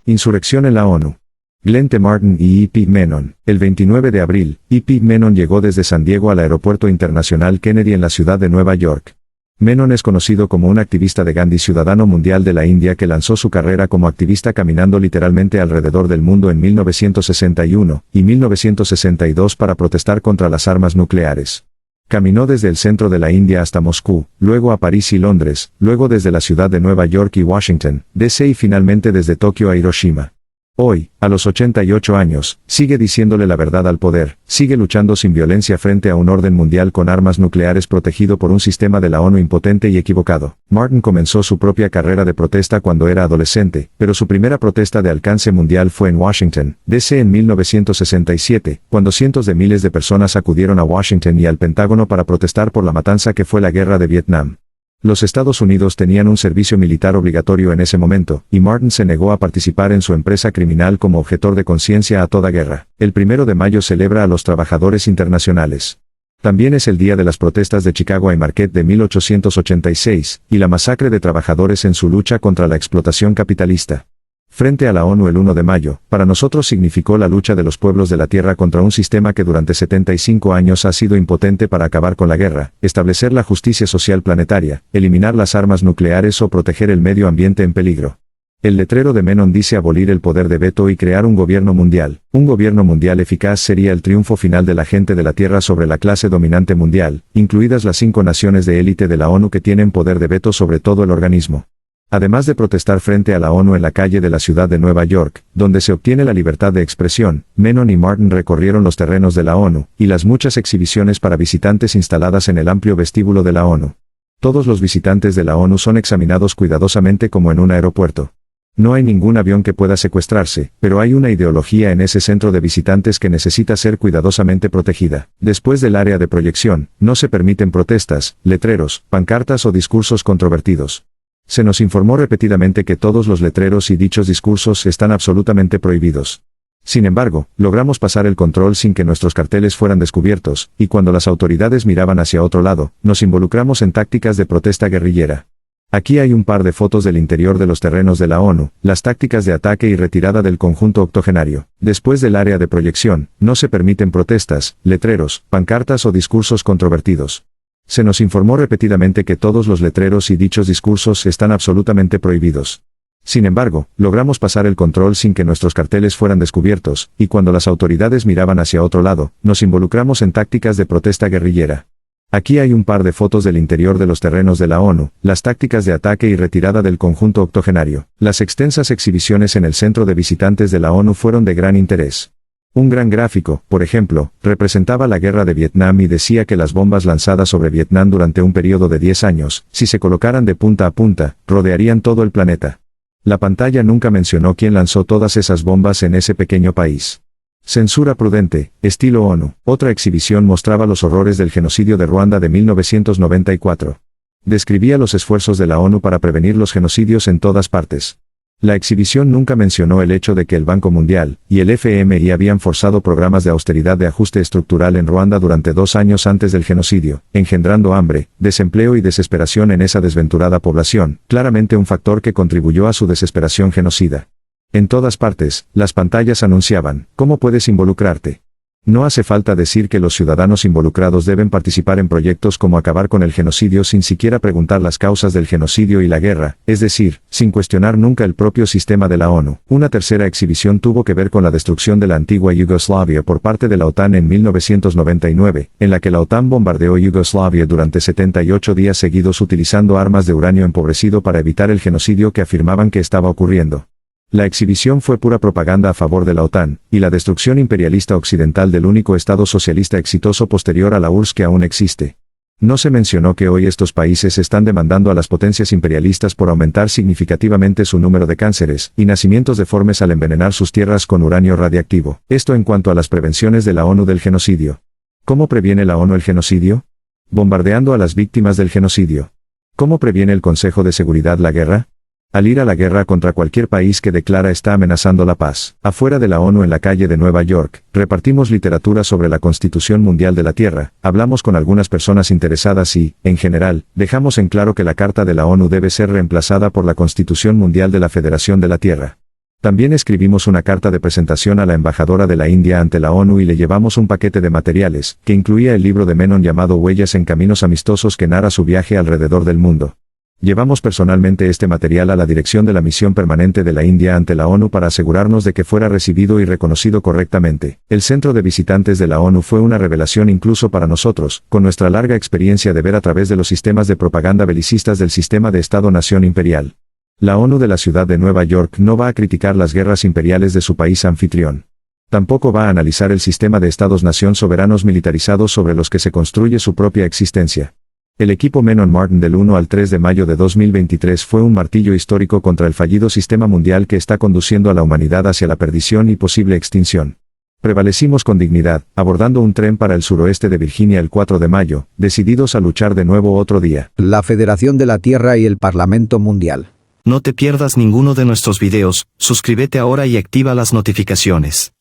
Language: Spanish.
Insurrección en la ONU. Glenn T. Martin y E.P. Menon. El 29 de abril, E.P. Menon llegó desde San Diego al Aeropuerto Internacional Kennedy en la ciudad de Nueva York. Menon es conocido como un activista de Gandhi, ciudadano mundial de la India que lanzó su carrera como activista caminando literalmente alrededor del mundo en 1961 y 1962 para protestar contra las armas nucleares. Caminó desde el centro de la India hasta Moscú, luego a París y Londres, luego desde la ciudad de Nueva York y Washington, D.C. y finalmente desde Tokio a Hiroshima. Hoy, a los 88 años, sigue diciéndole la verdad al poder, sigue luchando sin violencia frente a un orden mundial con armas nucleares protegido por un sistema de la ONU impotente y equivocado. Martin comenzó su propia carrera de protesta cuando era adolescente, pero su primera protesta de alcance mundial fue en Washington, D.C. en 1967, cuando cientos de miles de personas acudieron a Washington y al Pentágono para protestar por la matanza que fue la guerra de Vietnam. Los Estados Unidos tenían un servicio militar obligatorio en ese momento, y Martin se negó a participar en su empresa criminal como objetor de conciencia a toda guerra. El 1 de mayo celebra a los trabajadores internacionales. También es el día de las protestas de Chicago y Marquette de 1886, y la masacre de trabajadores en su lucha contra la explotación capitalista. Frente a la ONU el 1 de mayo, para nosotros significó la lucha de los pueblos de la Tierra contra un sistema que durante 75 años ha sido impotente para acabar con la guerra, establecer la justicia social planetaria, eliminar las armas nucleares o proteger el medio ambiente en peligro. El letrero de Menon dice abolir el poder de veto y crear un gobierno mundial. Un gobierno mundial eficaz sería el triunfo final de la gente de la Tierra sobre la clase dominante mundial, incluidas las 5 naciones de élite de la ONU que tienen poder de veto sobre todo el organismo. Además de protestar frente a la ONU en la calle de la ciudad de Nueva York, donde se obtiene la libertad de expresión, Menon y Martin recorrieron los terrenos de la ONU, y las muchas exhibiciones para visitantes instaladas en el amplio vestíbulo de la ONU. Todos los visitantes de la ONU son examinados cuidadosamente como en un aeropuerto. No hay ningún avión que pueda secuestrarse, pero hay una ideología en ese centro de visitantes que necesita ser cuidadosamente protegida. Después del área de proyección, no se permiten protestas, letreros, pancartas o discursos controvertidos. Se nos informó repetidamente que todos los letreros y dichos discursos están absolutamente prohibidos. Sin embargo, logramos pasar el control sin que nuestros carteles fueran descubiertos, y cuando las autoridades miraban hacia otro lado, nos involucramos en tácticas de protesta guerrillera. Aquí hay un par de fotos del interior de los terrenos de la ONU, las tácticas de ataque y retirada del conjunto octogenario. Después del área de proyección, no se permiten protestas, letreros, pancartas o discursos controvertidos. Se nos informó repetidamente que todos los letreros y dichos discursos están absolutamente prohibidos. Sin embargo, logramos pasar el control sin que nuestros carteles fueran descubiertos, y cuando las autoridades miraban hacia otro lado, nos involucramos en tácticas de protesta guerrillera. Aquí hay un par de fotos del interior de los terrenos de la ONU, las tácticas de ataque y retirada del conjunto octogenario. Las extensas exhibiciones en el centro de visitantes de la ONU fueron de gran interés. Un gran gráfico, por ejemplo, representaba la guerra de Vietnam y decía que las bombas lanzadas sobre Vietnam durante un periodo de 10 años, si se colocaran de punta a punta, rodearían todo el planeta. La pantalla nunca mencionó quién lanzó todas esas bombas en ese pequeño país. Censura prudente, estilo ONU. Otra exhibición mostraba los horrores del genocidio de Ruanda de 1994. Describía los esfuerzos de la ONU para prevenir los genocidios en todas partes. La exhibición nunca mencionó el hecho de que el Banco Mundial y el FMI habían forzado programas de austeridad de ajuste estructural en Ruanda durante 2 años antes del genocidio, engendrando hambre, desempleo y desesperación en esa desventurada población, claramente un factor que contribuyó a su desesperación genocida. En todas partes, las pantallas anunciaban, ¿cómo puedes involucrarte? No hace falta decir que los ciudadanos involucrados deben participar en proyectos como acabar con el genocidio sin siquiera preguntar las causas del genocidio y la guerra, es decir, sin cuestionar nunca el propio sistema de la ONU. Una tercera exhibición tuvo que ver con la destrucción de la antigua Yugoslavia por parte de la OTAN en 1999, en la que la OTAN bombardeó Yugoslavia durante 78 días seguidos utilizando armas de uranio empobrecido para evitar el genocidio que afirmaban que estaba ocurriendo. La exhibición fue pura propaganda a favor de la OTAN, y la destrucción imperialista occidental del único Estado socialista exitoso posterior a la URSS que aún existe. No se mencionó que hoy estos países están demandando a las potencias imperialistas por aumentar significativamente su número de cánceres y nacimientos deformes al envenenar sus tierras con uranio radiactivo. Esto en cuanto a las prevenciones de la ONU del genocidio. ¿Cómo previene la ONU el genocidio? Bombardeando a las víctimas del genocidio. ¿Cómo previene el Consejo de Seguridad la guerra? Al ir a la guerra contra cualquier país que declara está amenazando la paz. Afuera de la ONU en la calle de Nueva York, repartimos literatura sobre la Constitución Mundial de la Tierra, hablamos con algunas personas interesadas y, en general, dejamos en claro que la Carta de la ONU debe ser reemplazada por la Constitución Mundial de la Federación de la Tierra. También escribimos una carta de presentación a la embajadora de la India ante la ONU y le llevamos un paquete de materiales, que incluía el libro de Menon llamado Huellas en Caminos Amistosos que narra su viaje alrededor del mundo. Llevamos personalmente este material a la dirección de la misión permanente de la India ante la ONU para asegurarnos de que fuera recibido y reconocido correctamente. El centro de visitantes de la ONU fue una revelación incluso para nosotros, con nuestra larga experiencia de ver a través de los sistemas de propaganda belicistas del sistema de Estado-Nación imperial. La ONU de la ciudad de Nueva York no va a criticar las guerras imperiales de su país anfitrión. Tampoco va a analizar el sistema de Estados-Nación soberanos militarizados sobre los que se construye su propia existencia. El equipo Menon Martin del 1 al 3 de mayo de 2023 fue un martillo histórico contra el fallido sistema mundial que está conduciendo a la humanidad hacia la perdición y posible extinción. Prevalecimos con dignidad, abordando un tren para el suroeste de Virginia el 4 de mayo, decididos a luchar de nuevo otro día. La Federación de la Tierra y el Parlamento Mundial. No te pierdas ninguno de nuestros videos, suscríbete ahora y activa las notificaciones.